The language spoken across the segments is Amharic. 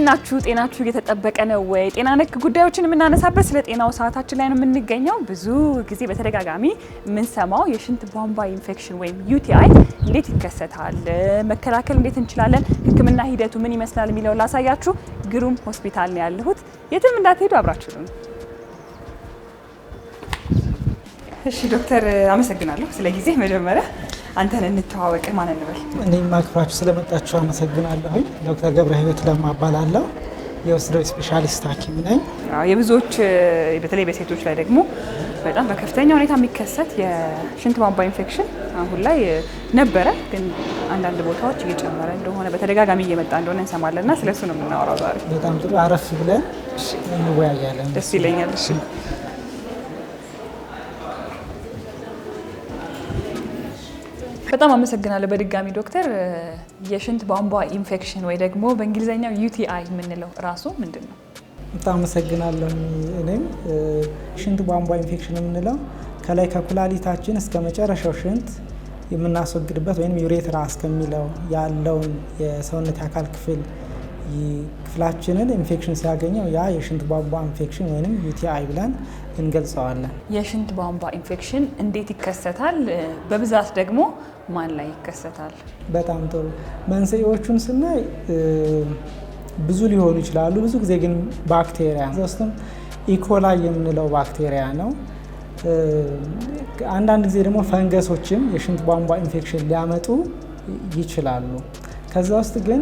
ናችሁ? ጤናችሁ እየተጠበቀ ነው ወይ? ጤና ነክ ጉዳዮችን የምናነሳበት ስለ ጤናው ሰዓታችን ላይ ነው የምንገኘው። ብዙ ጊዜ በተደጋጋሚ የምንሰማው የሽንት ቧንቧ ኢንፌክሽን ወይም ዩቲአይ እንዴት ይከሰታል፣ መከላከል እንዴት እንችላለን፣ ሕክምና ሂደቱ ምን ይመስላል የሚለውን ላሳያችሁ ግሩም ሆስፒታል ነው ያለሁት። የትም እንዳትሄዱ አብራችሁ ነው። እሺ ዶክተር አመሰግናለሁ ስለ ጊዜ። መጀመሪያ አንተን እንተዋወቅ፣ ማን እንበል? እኔም አክብራችሁ ስለመጣችሁ አመሰግናለሁ። ዶክተር ገብረ ህይወት ለማ እባላለሁ። የውስጥ ደዌ ስፔሻሊስት ሐኪም ነኝ። የብዙዎች በተለይ በሴቶች ላይ ደግሞ በጣም በከፍተኛ ሁኔታ የሚከሰት የሽንት ቧንቧ ኢንፌክሽን አሁን ላይ ነበረ፣ ግን አንዳንድ ቦታዎች እየጨመረ እንደሆነ በተደጋጋሚ እየመጣ እንደሆነ እንሰማለን እና ስለሱ ነው የምናወራው ዛሬ። በጣም ጥሩ፣ አረፍ ብለን እንወያያለን። ደስ ይለኛል። እሺ በጣም አመሰግናለሁ በድጋሚ ዶክተር። የሽንት ቧንቧ ኢንፌክሽን ወይ ደግሞ በእንግሊዘኛው ዩቲአይ የምንለው ራሱ ምንድን ነው? በጣም አመሰግናለሁ። እኔም ሽንት ቧንቧ ኢንፌክሽን የምንለው ከላይ ከኩላሊታችን እስከ መጨረሻው ሽንት የምናስወግድበት ወይም ዩሬትራ እስከሚለው ያለውን የሰውነት የአካል ክፍላችንን ኢንፌክሽን ሲያገኘው ያ የሽንት ቧንቧ ኢንፌክሽን ወይም ዩቲአይ ብለን እንገልጸዋለን። የሽንት ቧንቧ ኢንፌክሽን እንዴት ይከሰታል? በብዛት ደግሞ ማን ላይ ይከሰታል? በጣም ጥሩ። መንስኤዎቹን ስናይ ብዙ ሊሆኑ ይችላሉ። ብዙ ጊዜ ግን ባክቴሪያ ውስጥም ኢኮላይ የምንለው ባክቴሪያ ነው። አንዳንድ ጊዜ ደግሞ ፈንገሶችም የሽንት ቧንቧ ኢንፌክሽን ሊያመጡ ይችላሉ። ከዛ ውስጥ ግን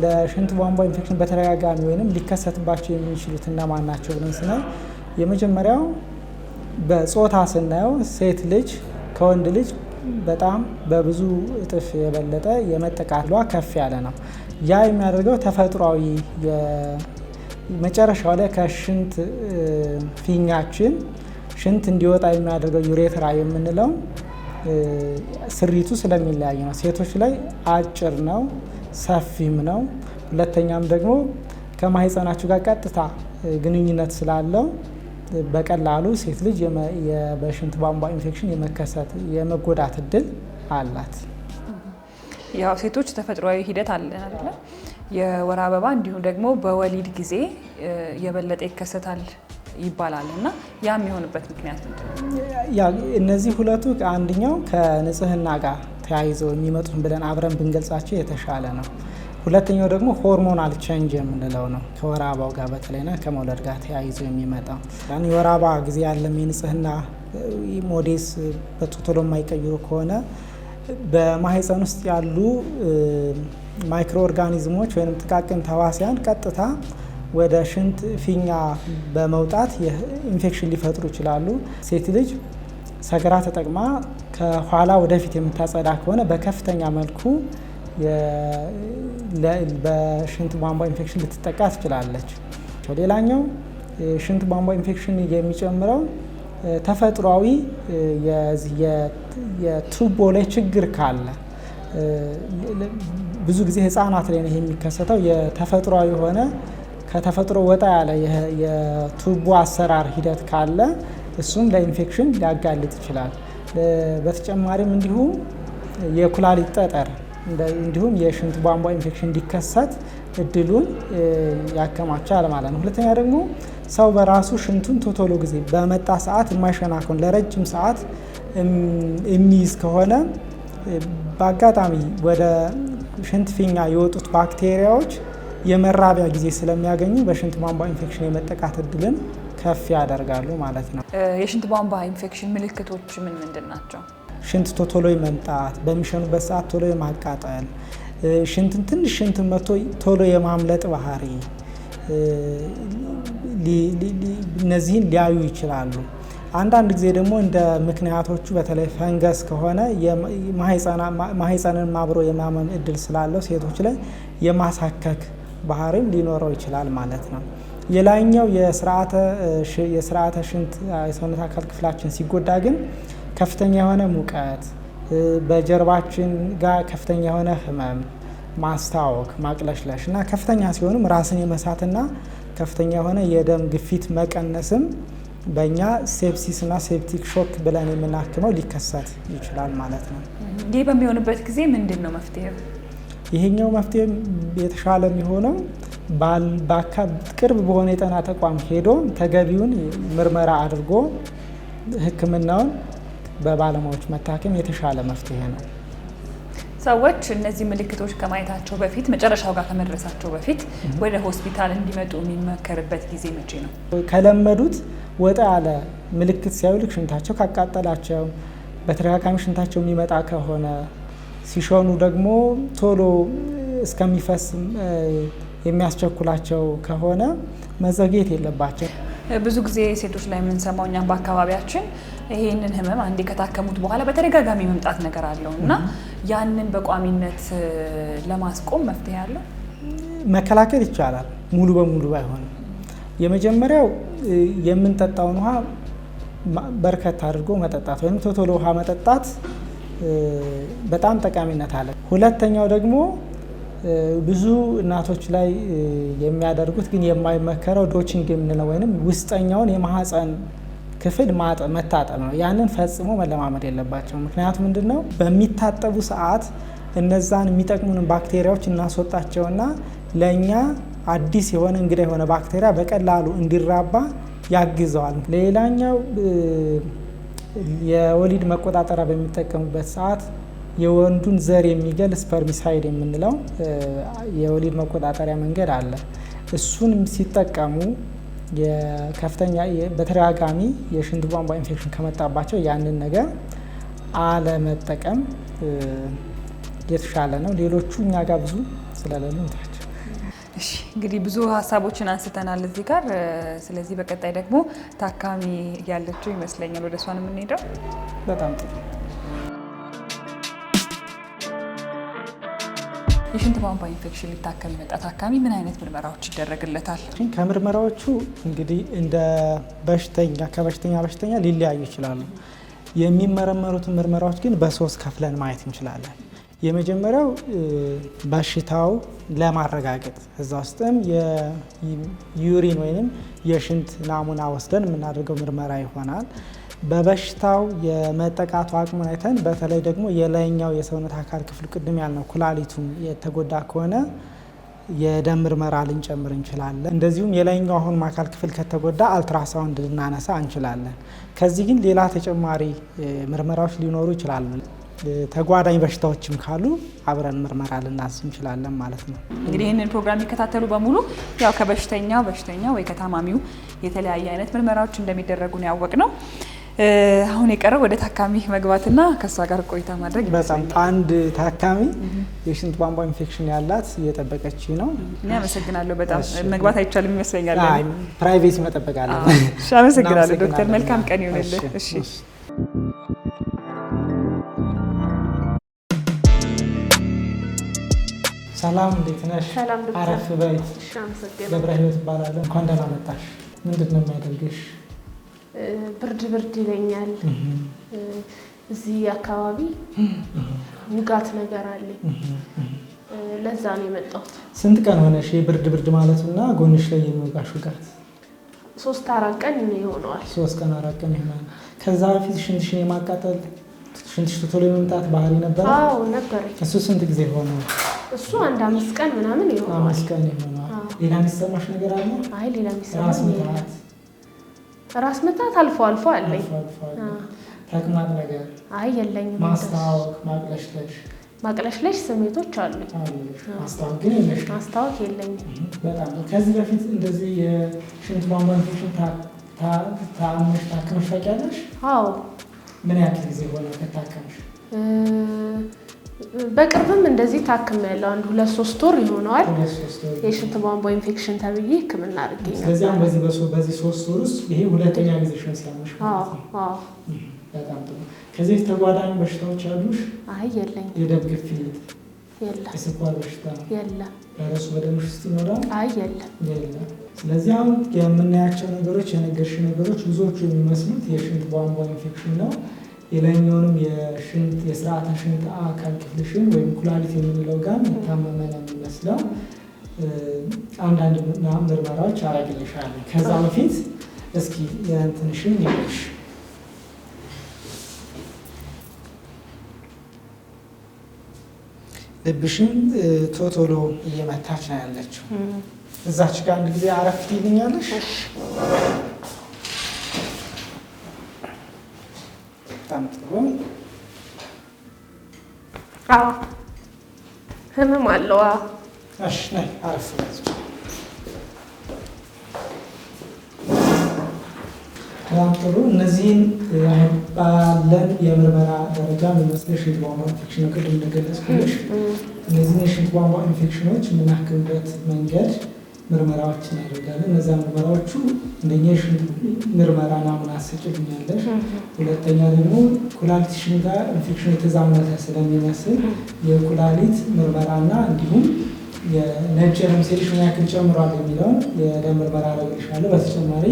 ለሽንት ቧንቧ ኢንፌክሽን በተደጋጋሚ ወይም ሊከሰትባቸው የሚችሉት እነማን ናቸው ብለን ስናይ የመጀመሪያው በጾታ ስናየው ሴት ልጅ ከወንድ ልጅ በጣም በብዙ እጥፍ የበለጠ የመጠቃቷ ከፍ ያለ ነው። ያ የሚያደርገው ተፈጥሯዊ መጨረሻው ላይ ከሽንት ፊኛችን ሽንት እንዲወጣ የሚያደርገው ዩሬትራ የምንለው ስሪቱ ስለሚለያይ ነው። ሴቶች ላይ አጭር ነው፣ ሰፊም ነው። ሁለተኛም ደግሞ ከማህፀናችሁ ጋር ቀጥታ ግንኙነት ስላለው በቀላሉ ሴት ልጅ በሽንት ቧንቧ ኢንፌክሽን የመጎዳት እድል አላት። ያው ሴቶች ተፈጥሯዊ ሂደት አለ አይደል? የወር አበባ እንዲሁም ደግሞ በወሊድ ጊዜ የበለጠ ይከሰታል ይባላል እና ያ የሚሆንበት ምክንያት ምንድን ነው? እነዚህ ሁለቱ አንደኛው ከንጽህና ጋር ተያይዘው የሚመጡት ብለን አብረን ብንገልጻቸው የተሻለ ነው። ሁለተኛው ደግሞ ሆርሞናል ቼንጅ የምንለው ነው። ከወር አበባው ጋር በተለይና ከመውለድ ጋር ተያይዞ የሚመጣው የወር አበባ ጊዜ ያለም የንጽህና ሞዴስ በቶሎ የማይቀይሩ ከሆነ በማህፀን ውስጥ ያሉ ማይክሮ ኦርጋኒዝሞች ወይም ጥቃቅን ተዋሲያን ቀጥታ ወደ ሽንት ፊኛ በመውጣት ኢንፌክሽን ሊፈጥሩ ይችላሉ። ሴት ልጅ ሰገራ ተጠቅማ ከኋላ ወደፊት የምታጸዳ ከሆነ በከፍተኛ መልኩ በሽንት ቧንቧ ኢንፌክሽን ልትጠቃ ትችላለች። ሌላኛው ሽንት ቧንቧ ኢንፌክሽን የሚጨምረው ተፈጥሯዊ የቱቦ ላይ ችግር ካለ ብዙ ጊዜ ህፃናት ላይ ነው የሚከሰተው። የተፈጥሯዊ የሆነ ከተፈጥሮ ወጣ ያለ የቱቦ አሰራር ሂደት ካለ እሱም ለኢንፌክሽን ሊያጋልጥ ይችላል። በተጨማሪም እንዲሁም የኩላሊት ጠጠር እንዲሁም የሽንት ቧንቧ ኢንፌክሽን እንዲከሰት እድሉን ያከማቻል ማለት ነው። ሁለተኛ ደግሞ ሰው በራሱ ሽንቱን ቶሎ ጊዜ በመጣ ሰዓት የማይሸና ከሆነ ለረጅም ሰዓት የሚይዝ ከሆነ በአጋጣሚ ወደ ሽንት ፊኛ የወጡት ባክቴሪያዎች የመራቢያ ጊዜ ስለሚያገኙ በሽንት ቧንቧ ኢንፌክሽን የመጠቃት እድልን ከፍ ያደርጋሉ ማለት ነው። የሽንት ቧንቧ ኢንፌክሽን ምልክቶች ምንድን ናቸው? ሽንት ቶሎ የመምጣት፣ በሚሸኑበት ሰዓት ቶሎ የማቃጠል፣ ትንሽ ሽንት መቶ ቶሎ የማምለጥ ባህሪ፣ እነዚህን ሊያዩ ይችላሉ። አንዳንድ ጊዜ ደግሞ እንደ ምክንያቶቹ በተለይ ፈንገስ ከሆነ ማህፀንን አብሮ የማመም እድል ስላለው ሴቶች ላይ የማሳከክ ባህሪም ሊኖረው ይችላል ማለት ነው። የላይኛው የስርዓተ ሽንት የሰውነት አካል ክፍላችን ሲጎዳ ግን ከፍተኛ የሆነ ሙቀት፣ በጀርባችን ጋር ከፍተኛ የሆነ ህመም፣ ማስታወክ፣ ማቅለሽለሽ እና ከፍተኛ ሲሆንም ራስን የመሳትና ከፍተኛ የሆነ የደም ግፊት መቀነስም በእኛ ሴፕሲስ እና ሴፕቲክ ሾክ ብለን የምናክመው ሊከሰት ይችላል ማለት ነው። ይህ በሚሆንበት ጊዜ ምንድን ነው መፍትሄው? ይሄኛው መፍትሄ የተሻለ የሚሆነው ቅርብ በሆነ የጤና ተቋም ሄዶ ተገቢውን ምርመራ አድርጎ ሕክምናውን በባለሙያዎች መታከም የተሻለ መፍትሄ ነው። ሰዎች እነዚህ ምልክቶች ከማየታቸው በፊት መጨረሻው ጋር ከመድረሳቸው በፊት ወደ ሆስፒታል እንዲመጡ የሚመከርበት ጊዜ መቼ ነው? ከለመዱት ወጣ ያለ ምልክት ሲያዩ ልክ ሽንታቸው ካቃጠላቸው፣ በተደጋጋሚ ሽንታቸው የሚመጣ ከሆነ፣ ሲሾኑ ደግሞ ቶሎ እስከሚፈስ የሚያስቸኩላቸው ከሆነ መዘግየት የለባቸው። ብዙ ጊዜ ሴቶች ላይ የምንሰማው እኛም በአካባቢያችን ይሄንን ህመም አንዴ ከታከሙት በኋላ በተደጋጋሚ መምጣት ነገር አለው እና ያንን በቋሚነት ለማስቆም መፍትሄ አለው? መከላከል ይቻላል፣ ሙሉ በሙሉ ባይሆንም። የመጀመሪያው የምንጠጣውን ውሃ በርከት አድርጎ መጠጣት ወይም ቶሎ ውሃ መጠጣት በጣም ጠቃሚነት አለ። ሁለተኛው ደግሞ ብዙ እናቶች ላይ የሚያደርጉት ግን የማይመከረው ዶቺንግ የምንለው ወይም ውስጠኛውን የማህፀን ክፍል መታጠብ ነው። ያንን ፈጽሞ መለማመድ የለባቸው። ምክንያቱም ምንድን ነው በሚታጠቡ ሰዓት እነዛን የሚጠቅሙን ባክቴሪያዎች እናስወጣቸውና ለእኛ አዲስ የሆነ እንግዳ የሆነ ባክቴሪያ በቀላሉ እንዲራባ ያግዘዋል። ሌላኛው የወሊድ መቆጣጠሪያ በሚጠቀሙበት ሰዓት የወንዱን ዘር የሚገል ስፐርሚሳይድ የምንለው የወሊድ መቆጣጠሪያ መንገድ አለ። እሱን ሲጠቀሙ የከፍተኛ በተደጋጋሚ የሽንት ቧንቧ ኢንፌክሽን ከመጣባቸው ያንን ነገር አለመጠቀም የተሻለ ነው። ሌሎቹ እኛ ጋር ብዙ ስለሌሉ እንታቸው። እሺ እንግዲህ ብዙ ሀሳቦችን አንስተናል እዚህ ጋር። ስለዚህ በቀጣይ ደግሞ ታካሚ ያለችው ይመስለኛል፣ ወደ እሷን የምንሄደው። በጣም ጥሩ። የሽንት ቧንቧ ኢንፌክሽን ሊታከም የመጣ ታካሚ ምን አይነት ምርመራዎች ይደረግለታል? ከምርመራዎቹ እንግዲህ እንደ በሽተኛ ሊለያዩ ይችላሉ። የሚመረመሩትን ምርመራዎች ግን በሶስት ከፍለን ማየት እንችላለን። የመጀመሪያው በሽታው ለማረጋገጥ እዛ ውስጥም የዩሪን ወይም የሽንት ናሙና ወስደን የምናደርገው ምርመራ ይሆናል። በበሽታው የመጠቃቱ አቅሙን አይተን በተለይ ደግሞ የላይኛው የሰውነት አካል ክፍል ቅድም ያልነው ኩላሊቱን የተጎዳ ከሆነ የደም ምርመራ ልንጨምር እንችላለን። እንደዚሁም የላይኛው አሁን አካል ክፍል ከተጎዳ አልትራሳውንድ ልናነሳ እንችላለን። ከዚህ ግን ሌላ ተጨማሪ ምርመራዎች ሊኖሩ ይችላሉ። ተጓዳኝ በሽታዎችም ካሉ አብረን ምርመራ ልናዝ እንችላለን ማለት ነው። እንግዲህ ይህንን ፕሮግራም የሚከታተሉ በሙሉ ያው ከበሽተኛው ወይ ከታማሚው የተለያየ አይነት ምርመራዎች እንደሚደረጉ ነው ያወቅነው። አሁን የቀረው ወደ ታካሚ መግባትና ከእሷ ጋር ቆይታ ማድረግ። በጣም አንድ ታካሚ የሽንት ቧንቧ ኢንፌክሽን ያላት እየጠበቀች ነው። እኔ አመሰግናለሁ። በጣም መግባት አይቻልም ይመስለኛል። ፕራይቬሲ መጠበቅ አለ። እሺ አመሰግናለሁ ዶክተር። መልካም ቀን ይሁንልህ። እሺ ሰላም፣ እንዴት ነሽ? አረፍ በይ። ገብረ ህይወት እባላለሁ። እንኳን ደህና መጣሽ። ምንድን ነው የሚያደርግሽ? ብርድ ይለኛል። እዚህ አካባቢ ውጋት ነገር አለኝ። ለዛ ነው የመጣሁት። ስንት ቀን ሆነሽ የብርድ ማለቱና ጎንሽ ላይ የሚወጋሽ ውጋት? 3-4 ቀን ይሆነዋል። 3 ቀን 4 ቀን ይሆናል። ከዛ በፊት ሽንትሽን የማቃጠል ሽንትሽ ቶሎ የመምጣት ባህሪ ነበር? አዎ ነበር። እሱ ስንት ጊዜ ሆነው? እሱ 1-5 ቀን ምናምን ይሆናል። 5 ቀን ይሆናል። ሌላ የሚሰማሽ ነገር አለ? አይ ሌላ የሚሰማሽ ራስ ምታት አልፎ አልፎ አለኝ። ተቅማጥ ነገር? አይ የለኝም። ማስታወክ፣ ማቅለሽለሽ ስሜቶች አሉኝ። ማስታወክ ግን የለሽ? ማስታወክ የለኝም። በጣም ከዚህ በፊት እንደዚህ የሽንት ቧንቧ ኢንፌክሽን ታመሽ ታክመሽ ታውቂያለሽ? አዎ። ምን ያክል ጊዜ ሆነ ከታከምሽ? በቅርብም እንደዚህ ታክሜያለሁ። 2-3 ወር ይሆነዋል። የሽንት ቧንቧ ኢንፌክሽን ተብዬ ሕክምና አድርጌኝ ነበር። ስለዚህ በዚህ 3 ወር ውስጥ ይሄ ሁለተኛ ጊዜሽ ነው ሲያመሽ? አዎ። በጣም ጥሩ። ከዚህ ተጓዳኝ በሽታዎች ያሉሽ? አይ የለኝም። የደም ግፊት? የለም። የስኳር በሽታ? የለም። ቫይረሱ በደምሽ ውስጥ ይኖራል? አይ የለም። ስለዚህ አሁን የምናያቸው ነገሮች የነገርሽ ነገሮች ብዙዎቹ የሚመስሉት የሽንት ቧንቧ ኢንፌክሽን ነው። የላይኛውንም የስርዓተ ሽንት አካል ክፍልሽን ወይም ኩላሊት የምንለው ጋር የታመመ ነው የሚመስለው። አንዳንድ ምርመራዎች አረግልሻለሁ። ከዛ በፊት እስኪ የእንትንሽን ይልሽ ልብሽን ቶሎ እየመታች ነው ያለችው። እዛች ጋር አንድ ጊዜ አረፍ ትይልኛለሽ። በጣም ጥሩ። አዎ ህመም አለው። እሺ ነይ አረፍ በይ። በጣም ጥሩ። እነዚህን ባለን የምርመራ ደረጃ የሚመስለሽ የሽንት ቧንቧ ኢንፌክሽን ቅድም እንደገለጽኩልሽ እነዚህን የሽንት ቧንቧ ኢንፌክሽኖች የምናክምበት መንገድ ምርመራዎችን ያደርጋለን። እነዛ ምርመራዎቹ እንደኛ የሽንት ምርመራ ናሙና ትሰጪልኛለሽ። ሁለተኛ ደግሞ ኩላሊትሽን ጋር ኢንፌክሽን የተዛመተ ስለሚመስል የኩላሊት ምርመራና እንዲሁም የነጭ ደም ሴልሽ ምን ያክል ጨምሯል የሚለውን የደም ምርመራ አደርግልሻለሁ። በተጨማሪ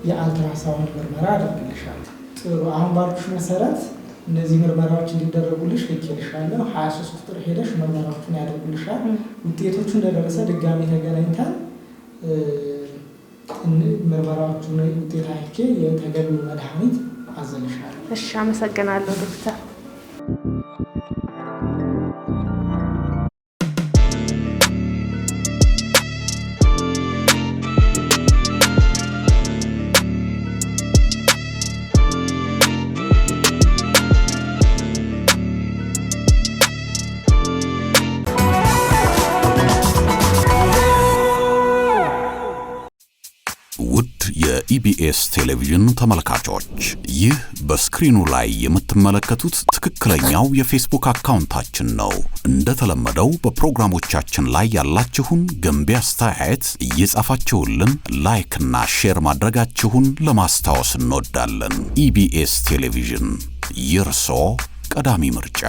የአልትራሳውንድ ምርመራ አደርግልሻለሁ። ጥሩ። አሁን ባልኩሽ መሰረት እነዚህ ምርመራዎች እንዲደረጉልሽ ልኬልሻለሁ። 23 ቁጥር ሄደሽ ምርመራዎቹን ያደርጉልሻል። ውጤቶቹ እንደደረሰ ድጋሚ ተገናኝተን ምርመራዎቹን ውጤት አይቼ የተገቢው መድኃኒት አዘልሻለሁ። እሺ፣ አመሰግናለሁ ዶክተር። ውድ የኢቢኤስ ቴሌቪዥን ተመልካቾች ይህ በስክሪኑ ላይ የምትመለከቱት ትክክለኛው የፌስቡክ አካውንታችን ነው። እንደተለመደው በፕሮግራሞቻችን ላይ ያላችሁን ገንቢ አስተያየት እየጻፋችሁልን ላይክና ሼር ማድረጋችሁን ለማስታወስ እንወዳለን። ኢቢኤስ ቴሌቪዥን የርሶ ቀዳሚ ምርጫ።